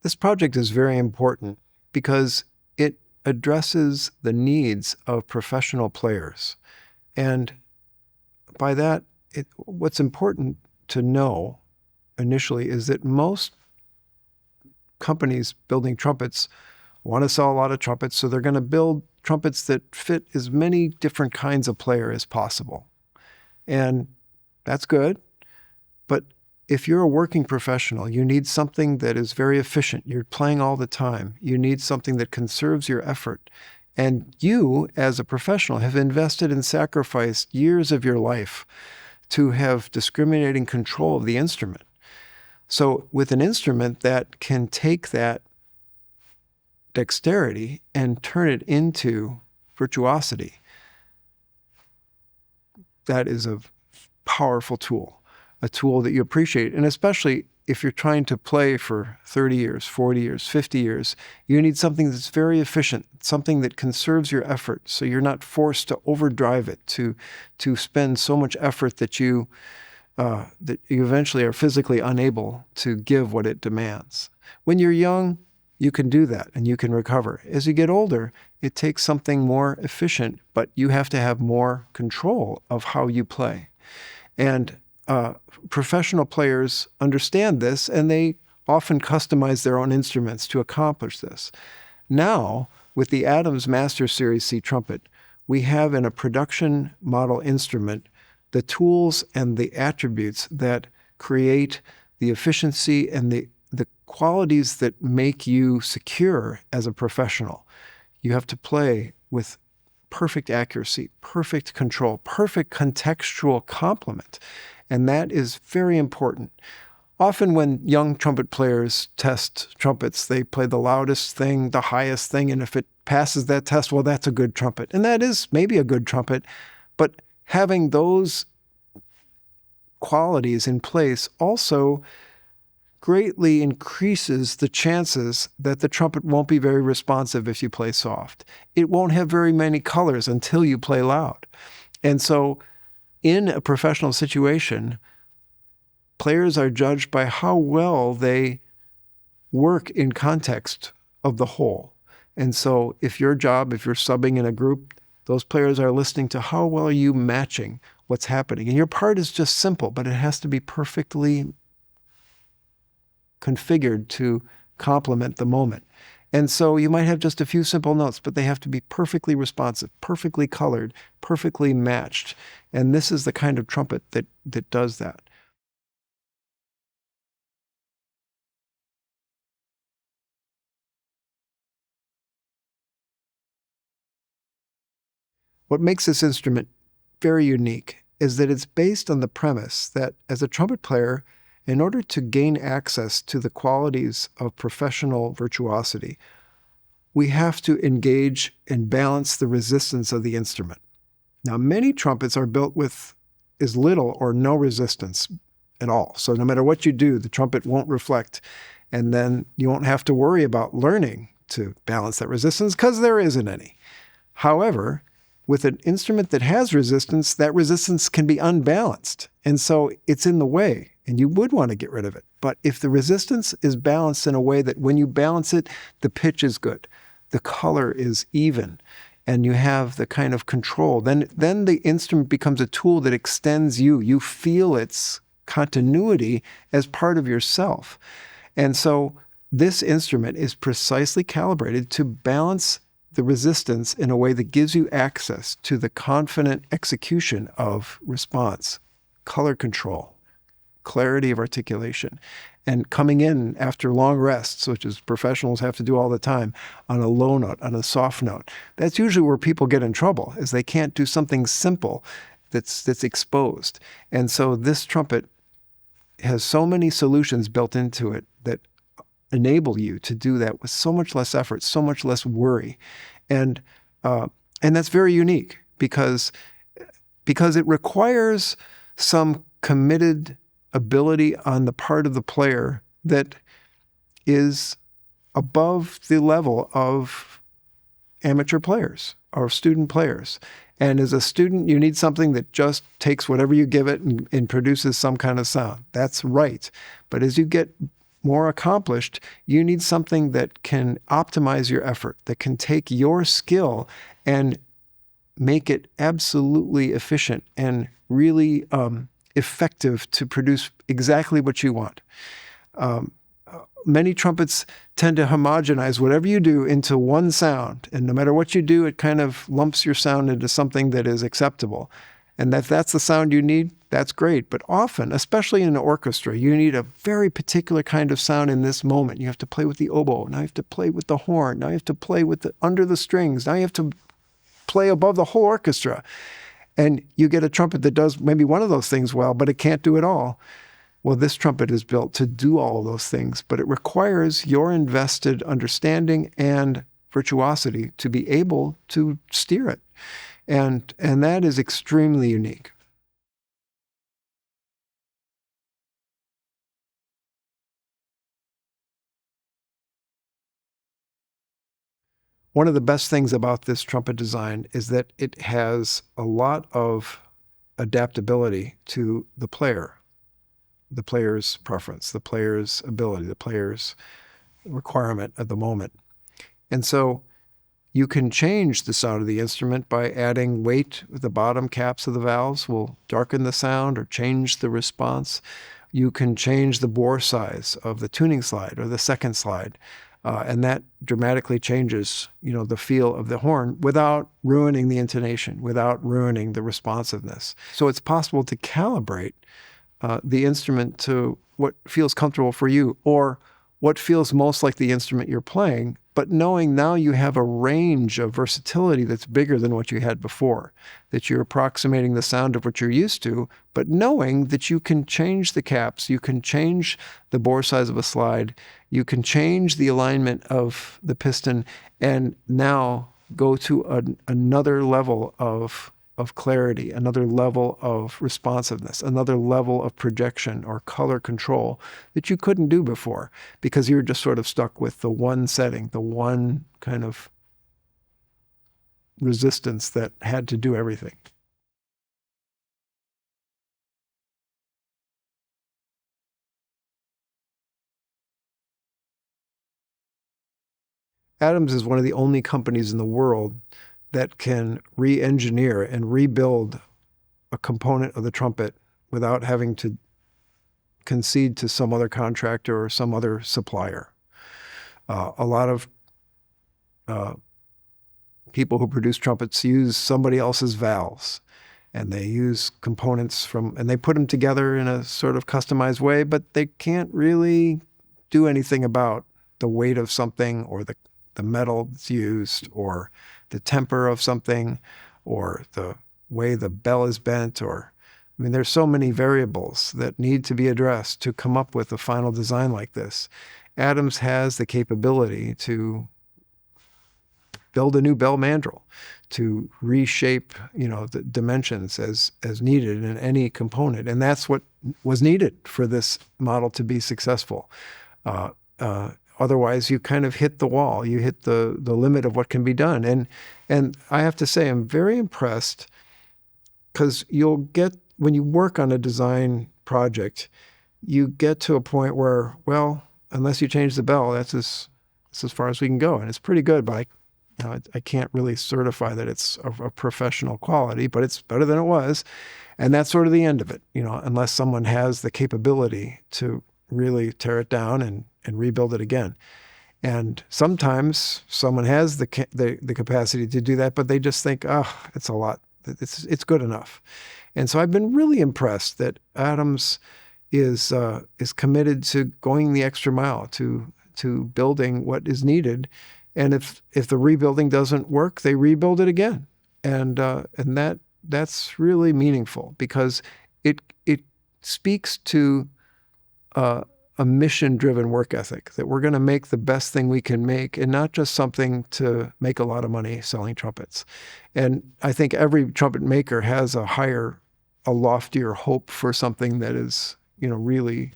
This project is very important because it addresses the needs of professional players. And by that, what's important to know initially is that most companies building trumpets want to sell a lot of trumpets, so they're going to build trumpets that fit as many different kinds of player as possible. And that's good, but if you're a working professional, you need something that is very efficient. You're playing all the time. You need something that conserves your effort. And you, as a professional, have invested and sacrificed years of your life to have discriminating control of the instrument. So with an instrument that can take that dexterity and turn it into virtuosity, that is a powerful tool, a tool that you appreciate. And especially if you're trying to play for 30 years, 40 years, 50 years, you need something that's very efficient, something that conserves your effort so you're not forced to overdrive it, to spend so much effort that you eventually are physically unable to give what it demands. When you're young, you can do that and you can recover. As you get older, it takes something more efficient, but you have to have more control of how you play. And professional players understand this, and they often customize their own instruments to accomplish this. Now, with the Adams Master Series C trumpet, we have in a production model instrument the tools and the attributes that create the efficiency and the qualities that make you secure as a professional. You have to play with perfect accuracy, perfect control, perfect contextual complement. And that is very important. Often when young trumpet players test trumpets, they play the loudest thing, the highest thing, and if it passes that test, well, that's a good trumpet. And that is maybe a good trumpet, but having those qualities in place also greatly increases the chances that the trumpet won't be very responsive if you play soft. It won't have very many colors until you play loud. And so in a professional situation, players are judged by how well they work in context of the whole. And so if you're subbing in a group, those players are listening to how well are you matching what's happening. And your part is just simple, but it has to be perfectly configured to complement the moment. And so you might have just a few simple notes, but they have to be perfectly responsive, perfectly colored, perfectly matched. And this is the kind of trumpet that does that. What makes this instrument very unique is that it's based on the premise that as a trumpet player, in order to gain access to the qualities of professional virtuosity, we have to engage and balance the resistance of the instrument. Now, many trumpets are built with as little or no resistance at all. So no matter what you do, the trumpet won't reflect, and then you won't have to worry about learning to balance that resistance because there isn't any. However, with an instrument that has resistance, that resistance can be unbalanced. And so it's in the way, and you would want to get rid of it. But if the resistance is balanced in a way that when you balance it, the pitch is good, the color is even, and you have the kind of control, then the instrument becomes a tool that extends you. You feel its continuity as part of yourself. And so this instrument is precisely calibrated to balance the resistance in a way that gives you access to the confident execution of response, color control, clarity of articulation, and coming in after long rests, which is professionals have to do all the time, on a low note, on a soft note. That's usually where people get in trouble, is they can't do something simple that's exposed. And so this trumpet has so many solutions built into it that enable you to do that with so much less effort, so much less worry. And that's very unique because it requires some committed ability on the part of the player that is above the level of amateur players or student players. And as a student, you need something that just takes whatever you give it and produces some kind of sound. That's right. But as you get more accomplished, you need something that can optimize your effort, that can take your skill and make it absolutely efficient and really effective to produce exactly what you want. Many trumpets tend to homogenize whatever you do into one sound. And no matter what you do, it kind of lumps your sound into something that is acceptable. And if that's the sound you need, that's great. But often, especially in an orchestra, you need a very particular kind of sound in this moment. You have to play with the oboe. Now you have to play with the horn. Now you have to play with under the strings. Now you have to play above the whole orchestra. And you get a trumpet that does maybe one of those things well, but it can't do it all. Well, this trumpet is built to do all of those things, but it requires your invested understanding and virtuosity to be able to steer it. And that is extremely unique. One of the best things about this trumpet design is that it has a lot of adaptability to the player's preference, the player's ability, the player's requirement at the moment. And so you can change the sound of the instrument by adding weight with the bottom caps of the valves will darken the sound or change the response. You can change the bore size of the tuning slide or the second slide. And that dramatically changes, the feel of the horn without ruining the intonation, without ruining the responsiveness. So it's possible to calibrate the instrument to what feels comfortable for you or what feels most like the instrument you're playing, but knowing now you have a range of versatility that's bigger than what you had before, that you're approximating the sound of what you're used to, but knowing that you can change the caps, you can change the bore size of a slide, you can change the alignment of the piston, and now go to another level of clarity, another level of responsiveness, another level of projection or color control that you couldn't do before because you were just sort of stuck with the one setting, the one kind of resistance that had to do everything. Adams is one of the only companies in the world that can re-engineer and rebuild a component of the trumpet without having to concede to some other contractor or some other supplier. A lot of people who produce trumpets use somebody else's valves, and they use components and they put them together in a sort of customized way, but they can't really do anything about the weight of something or the metal that's used or the temper of something or the way the bell is bent there's so many variables that need to be addressed to come up with a final design like this. Adams has the capability to build a new bell mandrel, to reshape, the dimensions as needed in any component. And that's what was needed for this model to be successful. Otherwise, you kind of hit the wall. You hit the limit of what can be done. And I have to say, I'm very impressed because when you work on a design project, you get to a point where, well, unless you change the bell, that's as far as we can go. And it's pretty good, but I can't really certify that it's a professional quality, but it's better than it was. And that's sort of the end of it, unless someone has the capability to really tear it down and rebuild it again. And sometimes someone has the capacity to do that, but they just think, it's a lot. It's good enough. And so I've been really impressed that Adams is committed to going the extra mile, to building what is needed. And if the rebuilding doesn't work, they rebuild it again. And that's really meaningful because it speaks to a mission-driven work ethic, that we're going to make the best thing we can make and not just something to make a lot of money selling trumpets. And I think every trumpet maker has a loftier hope for something that is, really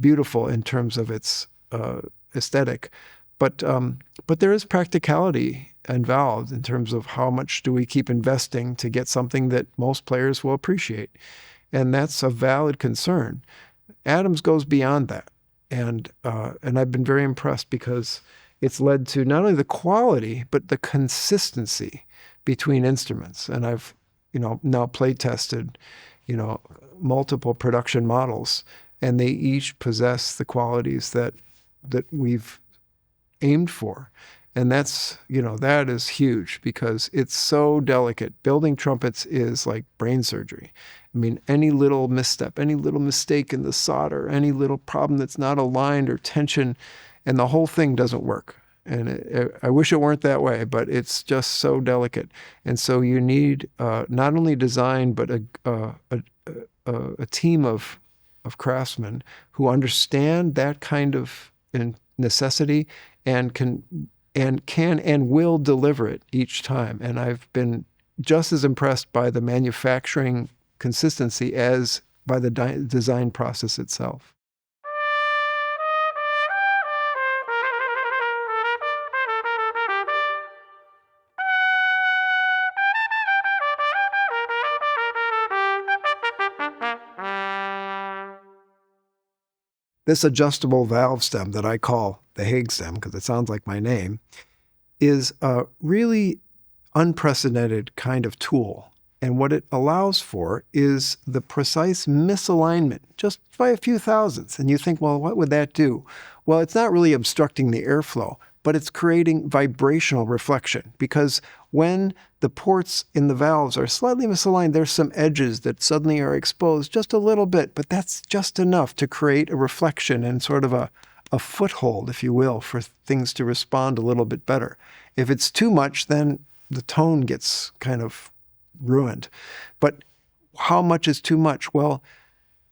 beautiful in terms of its aesthetic. But there is practicality involved in terms of how much do we keep investing to get something that most players will appreciate. And that's a valid concern. Adams goes beyond that. And I've been very impressed because it's led to not only the quality but the consistency between instruments. And I've now play tested multiple production models, and they each possess the qualities that we've aimed for. And that is huge because it's so delicate. Building trumpets is like brain surgery. I mean, any little misstep, any little mistake in the solder, any little problem that's not aligned or tension, and the whole thing doesn't work. And I wish it weren't that way, but it's just so delicate. And so you need not only design, but a team of craftsmen who understand that kind of necessity and can and will deliver it each time. And I've been just as impressed by the manufacturing consistency as by the design process itself. This adjustable valve stem that I call the Hagstem, because it sounds like my name, is a really unprecedented kind of tool. And what it allows for is the precise misalignment, just by a few thousandths. And you think, well, what would that do? Well, it's not really obstructing the airflow, but it's creating vibrational reflection, because when the ports in the valves are slightly misaligned, there's some edges that suddenly are exposed just a little bit, but that's just enough to create a reflection and sort of a foothold, if you will, for things to respond a little bit better. If it's too much, then the tone gets kind of ruined. But how much is too much? Well,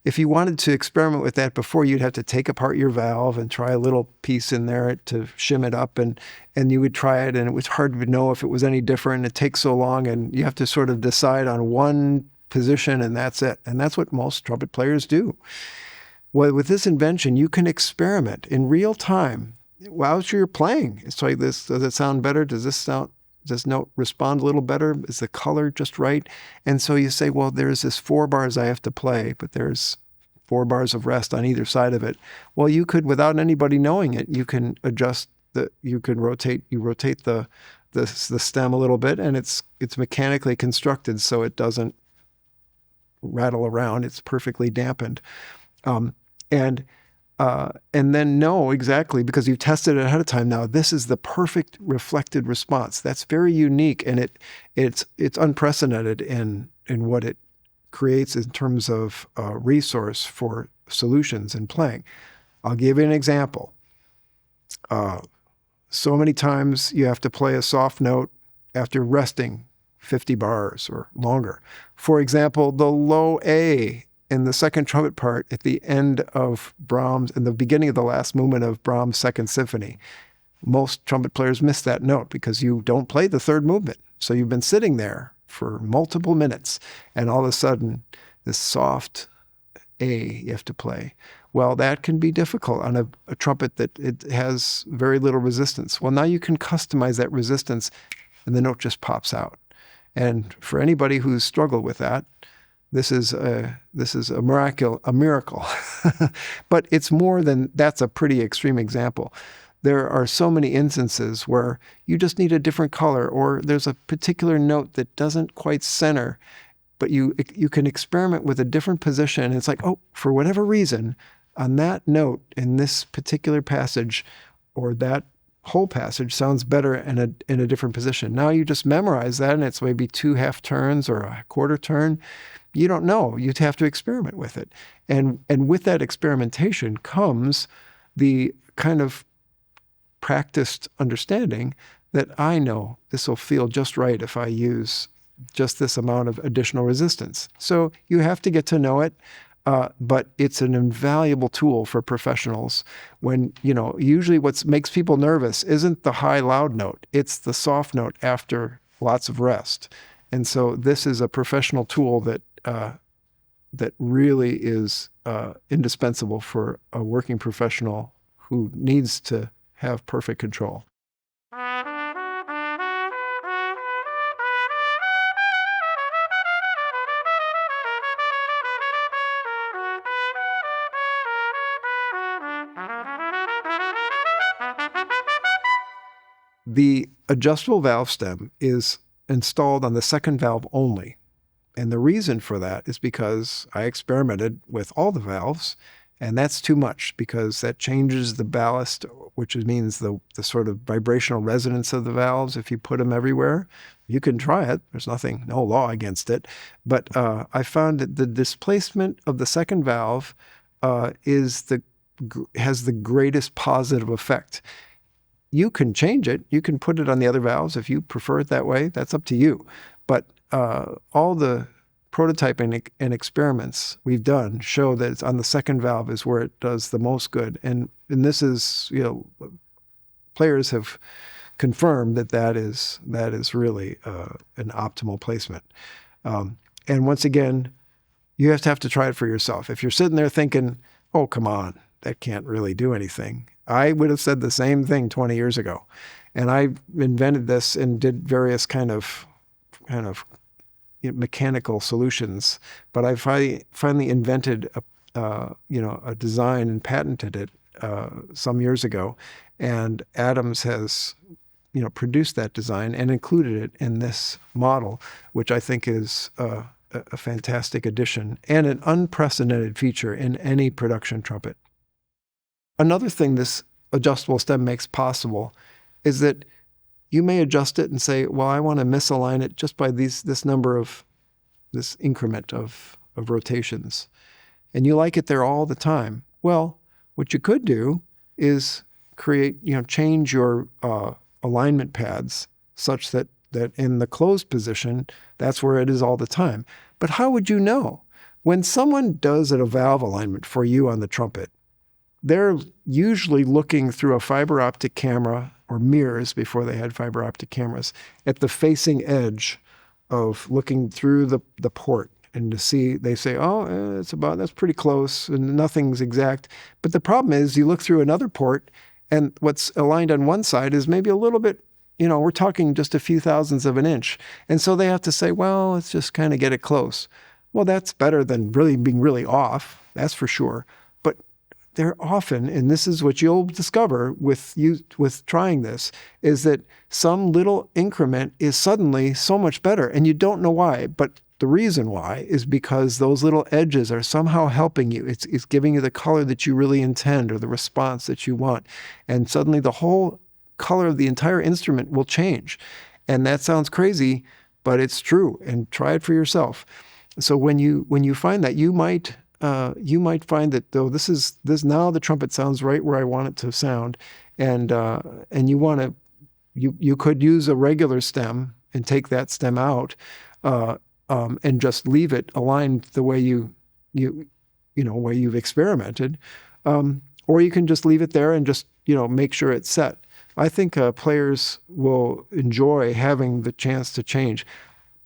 if you wanted to experiment with that before, you'd have to take apart your valve and try a little piece in there to shim it up, and you would try it, and it was hard to know if it was any different. It takes so long, and you have to sort of decide on one position, and that's it. And that's what most trumpet players do. Well, with this invention, you can experiment in real time while you're playing. It's like this: does it sound better? Does this note respond a little better? Is the color just right? And so you say, well, there's this 4 bars I have to play, but there's 4 bars of rest on either side of it. Well, you could, without anybody knowing it, you can rotate the stem a little bit, and it's mechanically constructed so it doesn't rattle around. It's perfectly dampened. And then know exactly, because you've tested it ahead of time now, this is the perfect reflected response. That's very unique, and it's unprecedented in what it creates in terms of resource for solutions in playing. I'll give you an example. So many times you have to play a soft note after resting 50 bars or longer. For example, the low A in the second trumpet part at the end of Brahms, in the beginning of the last movement of Brahms' Second Symphony. Most trumpet players miss that note because you don't play the third movement. So you've been sitting there for multiple minutes, and all of a sudden, this soft A you have to play. Well, that can be difficult on a trumpet that it has very little resistance. Well, now you can customize that resistance, and the note just pops out. And for anybody who's struggled with that, this is a miracle. But it's more than that's. A pretty extreme example. There are so many instances where you just need a different color, or there's a particular note that doesn't quite center, but you can experiment with a different position. And it's like, oh, for whatever reason, on that note in this particular passage, or that whole passage sounds better in a different position. Now you just memorize that, and it's maybe 2 half turns or a quarter turn. You don't know. You'd have to experiment with it. And with that experimentation comes the kind of practiced understanding that I know this will feel just right if I use just this amount of additional resistance. So you have to get to know it, but it's an invaluable tool for professionals when, usually what makes people nervous isn't the high loud note, it's the soft note after lots of rest. And so this is a professional tool that really is indispensable for a working professional who needs to have perfect control. The adjustable valve stem is installed on the second valve only. And the reason for that is because I experimented with all the valves, and that's too much because that changes the ballast, which means the sort of vibrational resonance of the valves if you put them everywhere. You can try it. There's no law against it. But I found that the displacement of the second valve has the greatest positive effect. You can change it. You can put it on the other valves if you prefer it that way. That's up to you. But all the prototyping and experiments we've done show that it's on the second valve is where it does the most good. And this is, players have confirmed that is really an optimal placement. And once again, you have to try it for yourself. If you're sitting there thinking, oh, come on, that can't really do anything. I would have said the same thing 20 years ago. And I invented this and did various kind of mechanical solutions. But I finally invented a design and patented it some years ago. And Adams has produced that design and included it in this model, which I think is a fantastic addition and an unprecedented feature in any production trumpet. Another thing this adjustable stem makes possible is that you may adjust it and say, well, I want to misalign it just by this increment of rotations. And you like it there all the time. Well, what you could do is change your alignment pads such that in the closed position, that's where it is all the time. But how would you know? When someone does a valve alignment for you on the trumpet, they're usually looking through a fiber optic camera or mirrors before they had fiber optic cameras at the facing edge of looking through the port and to see, they say, oh, that's pretty close and nothing's exact. But the problem is you look through another port and what's aligned on one side is maybe a little bit, we're talking just a few thousandths of an inch. And so they have to say, well, let's just kind of get it close. Well, that's better than really being really off, that's for sure. They're often, and this is what you'll discover with trying this, is that some little increment is suddenly so much better, and you don't know why. But the reason why is because those little edges are somehow helping you. It's giving you the color that you really intend or the response that you want, and suddenly the whole color of the entire instrument will change. And that sounds crazy, but it's true. And try it for yourself. So when you find that, you might find that though this now the trumpet sounds right where I want it to sound, and you could use a regular stem and take that stem out and just leave it aligned the way way you've experimented, or you can just leave it there and just make sure it's set. I think players will enjoy having the chance to change.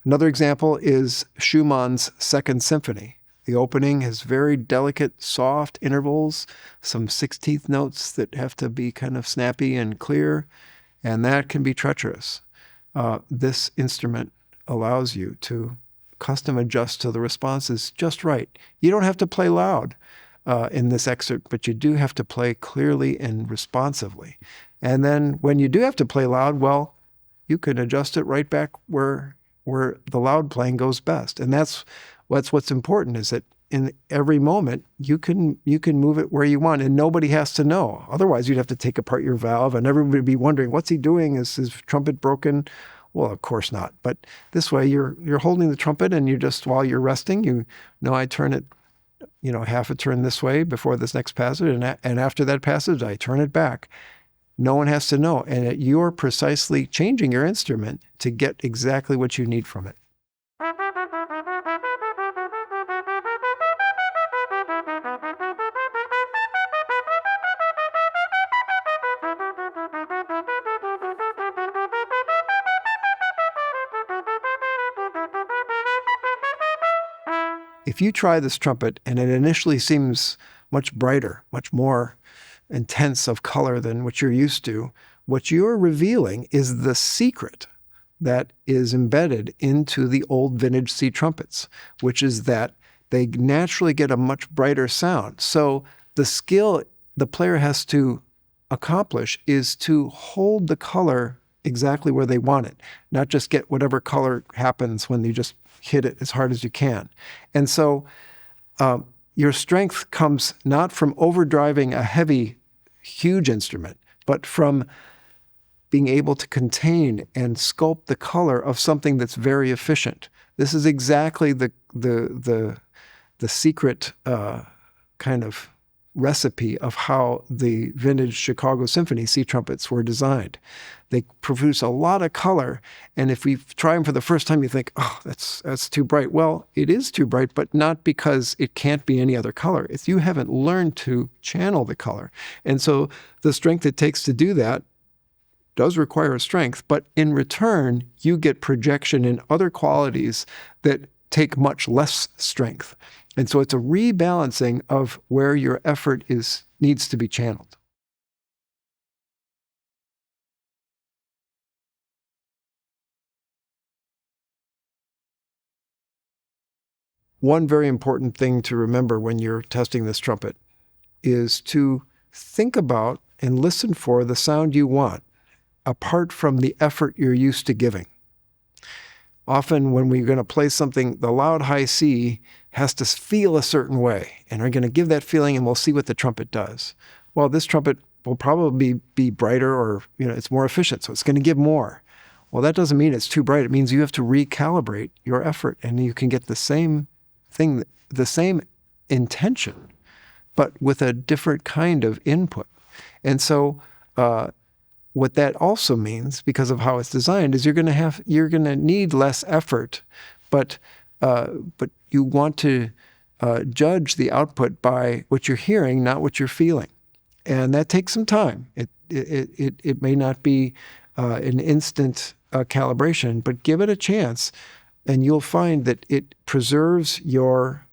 Another example is Schumann's Second Symphony. The opening has very delicate, soft intervals, some 16th notes that have to be kind of snappy and clear, and that can be treacherous. This instrument allows you to custom adjust to the responses just right. You don't have to play loud in this excerpt, but you do have to play clearly and responsively. And then when you do have to play loud, well, you can adjust it right back where the loud playing goes best. And that's what's important, is that in every moment you can move it where you want, and nobody has to know. Otherwise, you'd have to take apart your valve, and everybody would be wondering, what's he doing? Is his trumpet broken? Well, of course not. But this way, you're holding the trumpet, and you just, while you're resting, I turn it, half a turn this way before this next passage, and after that passage, I turn it back. No one has to know, and you're precisely changing your instrument to get exactly what you need from it. If you try this trumpet and it initially seems much brighter, much more intense of color than what you're used to, what you're revealing is the secret that is embedded into the old vintage C trumpets, which is that they naturally get a much brighter sound. So the skill the player has to accomplish is to hold the color exactly where they want it, not just get whatever color happens when you just hit it as hard as you can. And so your strength comes not from overdriving a heavy, huge instrument, but from being able to contain and sculpt the color of something that's very efficient. This is exactly the secret kind of recipe of how the vintage Chicago Symphony sea trumpets were designed. They produce a lot of color, and if we try them for the first time, you think, oh, that's too bright. Well, it is too bright, but not because it can't be any other color. If you haven't learned to channel the color. And so the strength it takes to do that does require a strength, but in return, you get projection in other qualities that take much less strength. And so it's a rebalancing of where your effort needs to be channeled. One very important thing to remember when you're testing this trumpet is to think about and listen for the sound you want, apart from the effort you're used to giving. Often when we're going to play something, the loud high C has to feel a certain way, and we're going to give that feeling and we'll see what the trumpet does. Well, this trumpet will probably be brighter, or it's more efficient, so it's going to give more. Well, that doesn't mean it's too bright. It means you have to recalibrate your effort, and you can get the same thing, the same intention, but with a different kind of input. And so what that also means, because of how it's designed, is you're going to need less effort, but you want to judge the output by what you're hearing, not what you're feeling, and that takes some time. It may not be an instant calibration, but give it a chance, and you'll find that it preserves your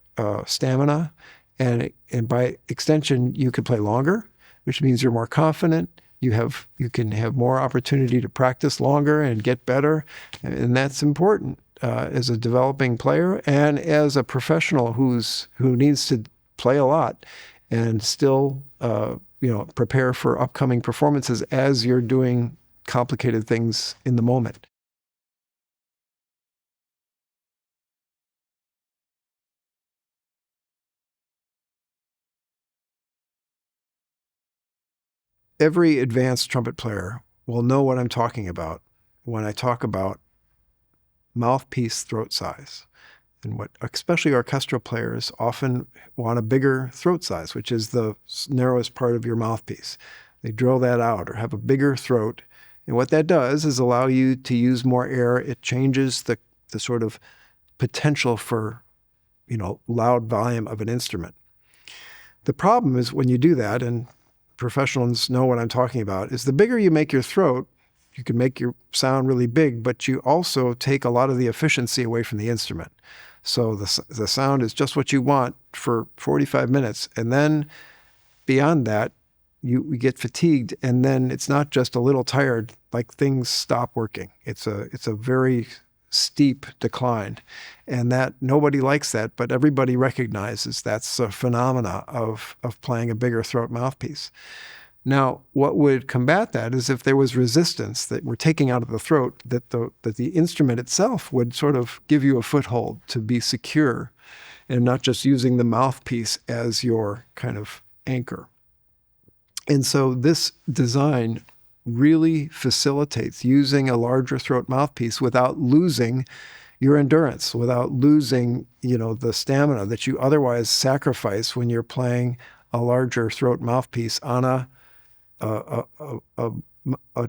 stamina, and by extension, you can play longer, which means you're more confident. You can have more opportunity to practice longer and get better, and that's important as a developing player and as a professional who needs to play a lot and still prepare for upcoming performances as you're doing complicated things in the moment. Every advanced trumpet player will know what I'm talking about when I talk about mouthpiece throat size. And what especially orchestral players often want a bigger throat size, which is the narrowest part of your mouthpiece. They drill that out or have a bigger throat. And what that does is allow you to use more air. It changes the sort of potential for, loud volume of an instrument. The problem is when you do that, and professionals know what I'm talking about, is the bigger you make your throat, you can make your sound really big, but you also take a lot of the efficiency away from the instrument. So the sound is just what you want for 45 minutes. And then beyond that, you get fatigued, and then it's not just a little tired, like things stop working. It's a very steep decline, and that nobody likes that, but everybody recognizes that's a phenomena of playing a bigger throat mouthpiece. Now, what would combat that is if there was resistance that we're taking out of the throat, that the instrument itself would sort of give you a foothold to be secure and not just using the mouthpiece as your kind of anchor. And so this design really facilitates using a larger throat mouthpiece without losing your endurance, without losing, the stamina that you otherwise sacrifice when you're playing a larger throat mouthpiece on a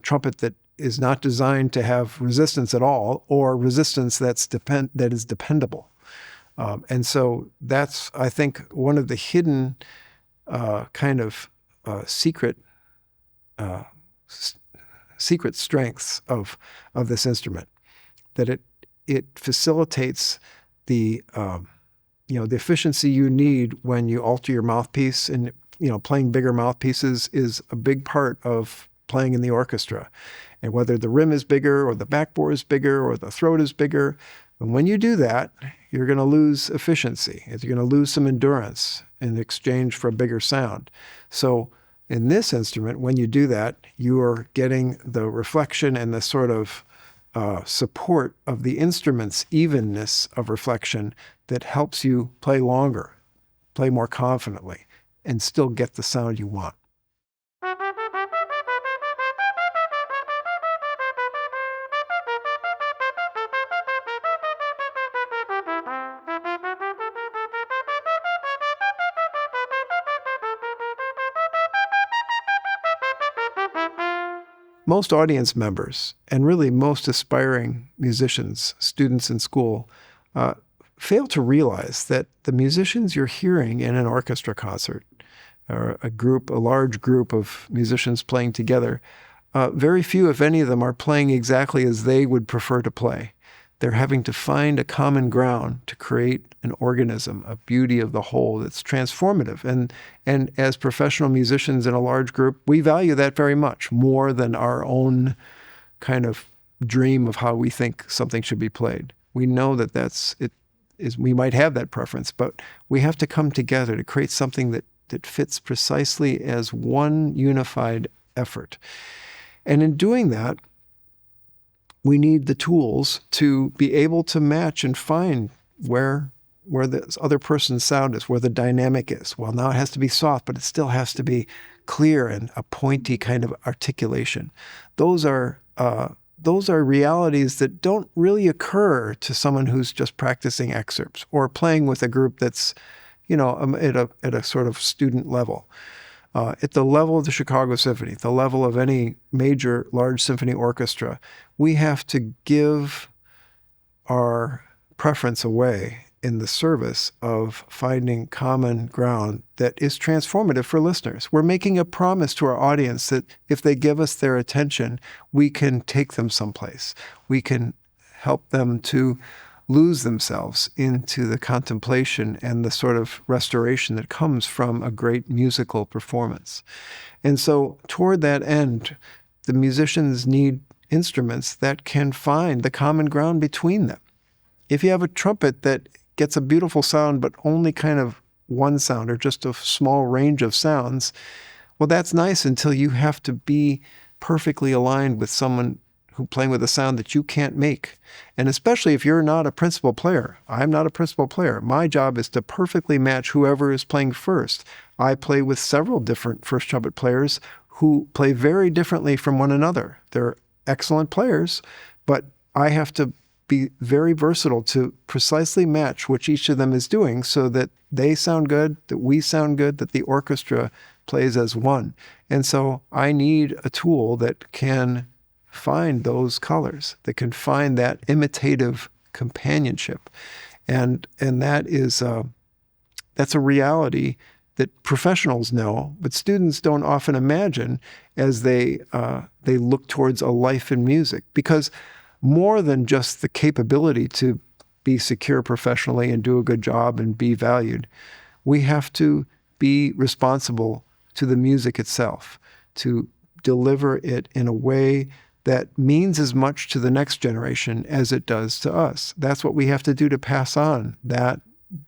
trumpet that is not designed to have resistance at all, or resistance that is dependable. And so that's, I think, one of the hidden kind of secret strengths of this instrument, that it facilitates the the efficiency you need when you alter your mouthpiece. And playing bigger mouthpieces is a big part of playing in the orchestra. And whether the rim is bigger or the backbore is bigger or the throat is bigger, and when you do that, you're going to lose efficiency. You're going to lose some endurance in exchange for a bigger sound. So In this instrument, when you do that, you are getting the reflection and the sort of support of the instrument's evenness of reflection that helps you play longer, play more confidently, and still get the sound you want. Most audience members, and really most aspiring musicians, students in school, fail to realize that the musicians you're hearing in an orchestra concert, or a large group of musicians playing together, very few, if any of them, are playing exactly as they would prefer to play. They're having to find a common ground to create an organism, a beauty of the whole that's transformative. And as professional musicians in a large group, we value that very much, more than our own kind of dream of how we think something should be played. We know that we might have that preference, but we have to come together to create something that fits precisely as one unified effort. And in doing that, we need the tools to be able to match and find where the other person's sound is, where the dynamic is. Well, now it has to be soft, but it still has to be clear and a pointy kind of articulation. Those are realities that don't really occur to someone who's just practicing excerpts or playing with a group that's, at a sort of student level. At the level of the Chicago Symphony, the level of any major large symphony orchestra, we have to give our preference away in the service of finding common ground that is transformative for listeners. We're making a promise to our audience that if they give us their attention, we can take them someplace. We can help them to lose themselves into the contemplation and the sort of restoration that comes from a great musical performance. And so toward that end, the musicians need instruments that can find the common ground between them. If you have a trumpet that gets a beautiful sound, but only kind of one sound or just a small range of sounds, well, that's nice until you have to be perfectly aligned with someone who playing with a sound that you can't make. And especially if you're not a principal player. I'm not a principal player. My job is to perfectly match whoever is playing first. I play with several different first trumpet players who play very differently from one another. They're excellent players, but I have to be very versatile to precisely match what each of them is doing so that they sound good, that we sound good, that the orchestra plays as one. And so I need a tool that can find those colors, that can find that imitative companionship. And that's a reality that professionals know, but students don't often imagine as they look towards a life in music. Because more than just the capability to be secure professionally and do a good job and be valued, we have to be responsible to the music itself, to deliver it in a way that means as much to the next generation as it does to us. That's what we have to do to pass on that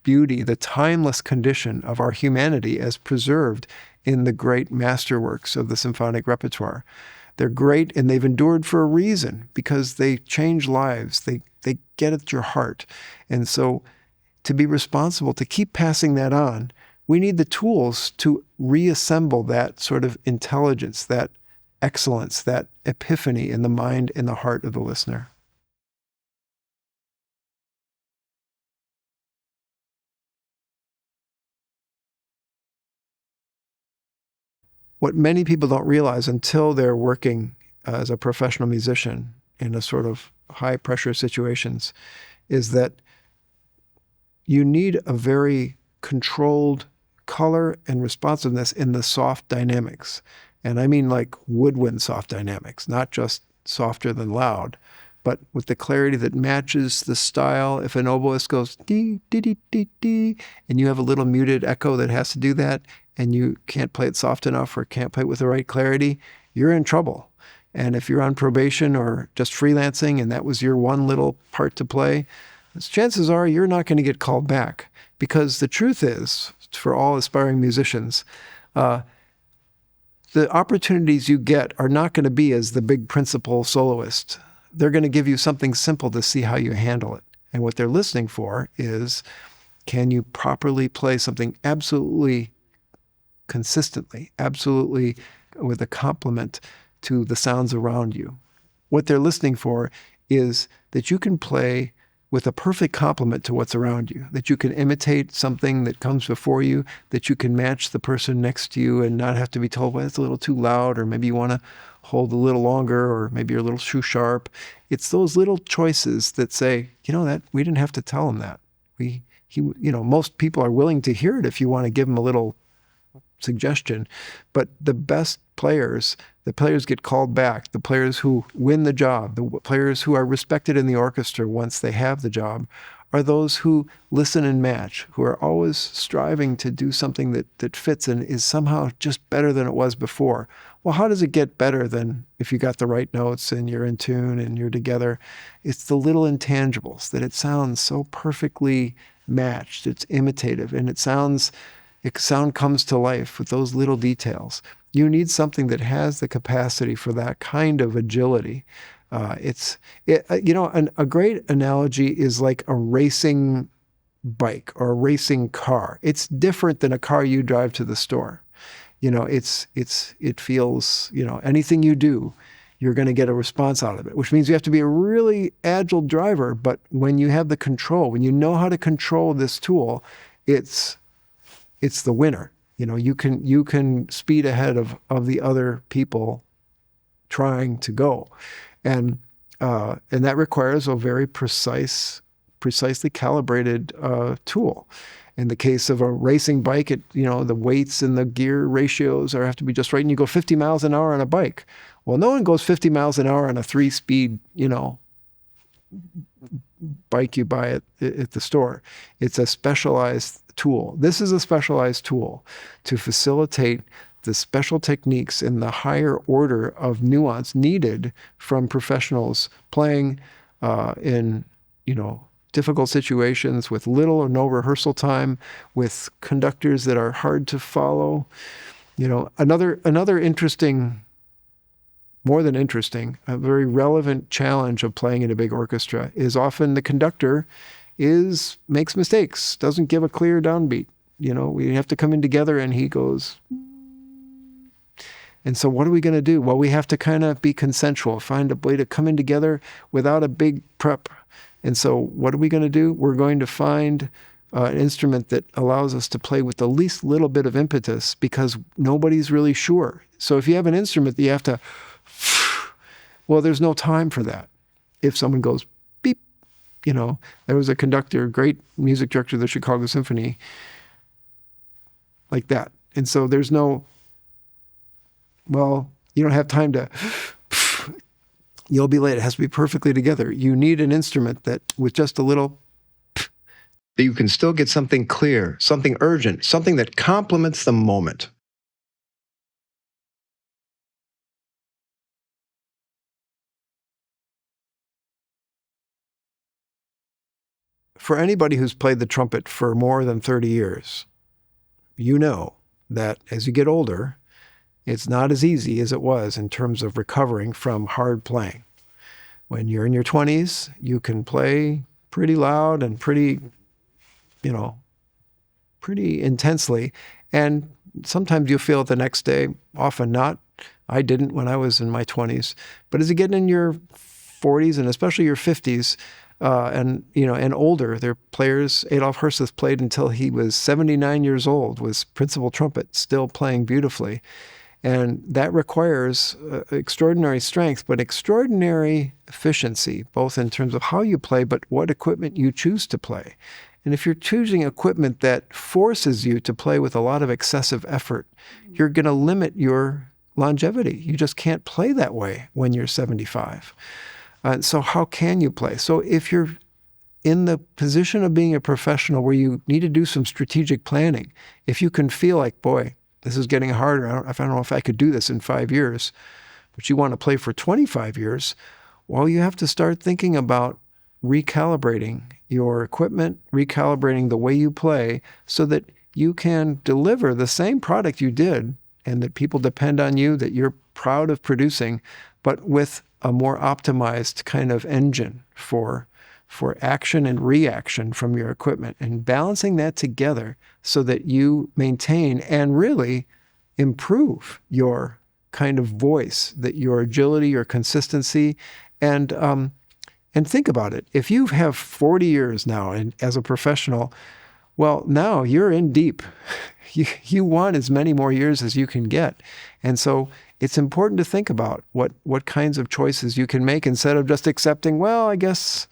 beauty, the timeless condition of our humanity as preserved in the great masterworks of the symphonic repertoire. They're great and they've endured for a reason because they change lives. They get at your heart. And so to be responsible, to keep passing that on, we need the tools to reassemble that sort of intelligence, that excellence, that epiphany in the mind and the heart of the listener. What many people don't realize until they're working as a professional musician in a sort of high-pressure situations is that you need a very controlled color and responsiveness in the soft dynamics. And I mean like woodwind soft dynamics, not just softer than loud, but with the clarity that matches the style. If an oboist goes dee, dee, dee, dee, dee, and you have a little muted echo that has to do that, and you can't play it soft enough or can't play it with the right clarity, you're in trouble. And if you're on probation or just freelancing and that was your one little part to play, chances are you're not going to get called back. Because the truth is, for all aspiring musicians, the opportunities you get are not going to be as the big principal soloist. They're going to give you something simple to see how you handle it. And what they're listening for is, can you properly play something absolutely consistently, absolutely with a complement to the sounds around you? What they're listening for is that you can play with a perfect complement to what's around you, that you can imitate something that comes before you, that you can match the person next to you and not have to be told, well, it's a little too loud, or maybe you want to hold a little longer, or maybe you're a little too sharp. It's those little choices that say, that we didn't have to tell him that. Most people are willing to hear it if you want to give them a little suggestion, but the best players, the players get called back, the players who win the job, the players who are respected in the orchestra once they have the job, are those who listen and match, who are always striving to do something that fits and is somehow just better than it was before. Well, how does it get better than if you got the right notes and you're in tune and you're together? It's the little intangibles, that it sounds so perfectly matched, it's imitative, and sound comes to life with those little details. You need something that has the capacity for that kind of agility. A great analogy is like a racing bike or a racing car. It's different than a car you drive to the store. It feels, anything you do, you're going to get a response out of it, which means you have to be a really agile driver. But when you have the control, when you know how to control this tool, it's the winner. You can speed ahead of the other people trying to go. And that requires a very precisely calibrated tool. In the case of a racing bike, the weights and the gear ratios have to be just right, and you go 50 miles an hour on a bike. Well, no one goes 50 miles an hour on a 3-speed, bike you buy at the store. It's a specialized tool. This is a specialized tool to facilitate the special techniques in the higher order of nuance needed from professionals playing in difficult situations with little or no rehearsal time, with conductors that are hard to follow. Another interesting, more than interesting, a very relevant challenge of playing in a big orchestra is often the conductor makes mistakes, doesn't give a clear downbeat. We have to come in together and he goes. And so what are we going to do? Well, we have to kind of be consensual, find a way to come in together without a big prep. And so what are we going to do? We're going to find an instrument that allows us to play with the least little bit of impetus, because nobody's really sure. So if you have an instrument that you have to, well, there's no time for that. If someone goes beep, there was a conductor, great music director of the Chicago Symphony, like that. And so there's no, well, you don't have time to, you'll be late. It has to be perfectly together. You need an instrument that with just a little, that you can still get something clear, something urgent, something that complements the moment. For anybody who's played the trumpet for more than 30 years, you know that as you get older, it's not as easy as it was in terms of recovering from hard playing. When you're in your 20s, you can play pretty loud and pretty intensely. And sometimes you feel it the next day, often not. I didn't when I was in my 20s. But as you get in your 40s and especially your 50s, and older, their players, Adolf Hirst played until he was 79 years old, was principal trumpet, still playing beautifully. And that requires extraordinary strength, but extraordinary efficiency, both in terms of how you play, but what equipment you choose to play. And if you're choosing equipment that forces you to play with a lot of excessive effort, you're going to limit your longevity. You just can't play that way when you're 75. So how can you play? So if you're in the position of being a professional where you need to do some strategic planning, if you can feel like, boy, this is getting harder, I don't know if I could do this in 5 years, but you want to play for 25 years, well, you have to start thinking about recalibrating your equipment, recalibrating the way you play so that you can deliver the same product you did and that people depend on you, that you're proud of producing, but with a more optimized kind of engine for action and reaction from your equipment, and balancing that together so that you maintain and really improve your kind of voice, that your agility, your consistency, and think about it. If you have 40 years now and as a professional, well, now you're in deep. You want as many more years as you can get. And so it's important to think about what kinds of choices you can make instead of just accepting, well, I guess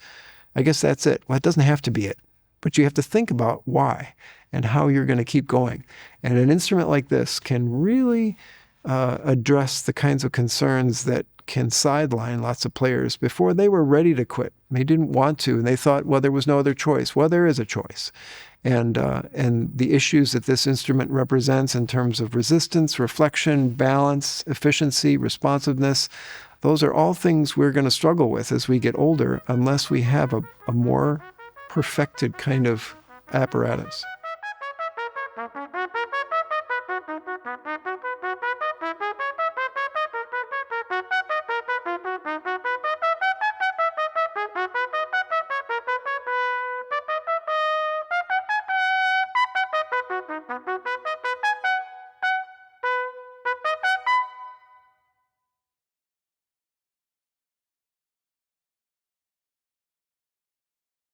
that's it. Well, it doesn't have to be it. But you have to think about why and how you're going to keep going. And an instrument like this can really address the kinds of concerns that can sideline lots of players before they were ready to quit. They didn't want to, and they thought, well, there was no other choice. Well, there is a choice. And the issues that this instrument represents in terms of resistance, reflection, balance, efficiency, responsiveness, those are all things we're going to struggle with as we get older unless we have a more perfected kind of apparatus.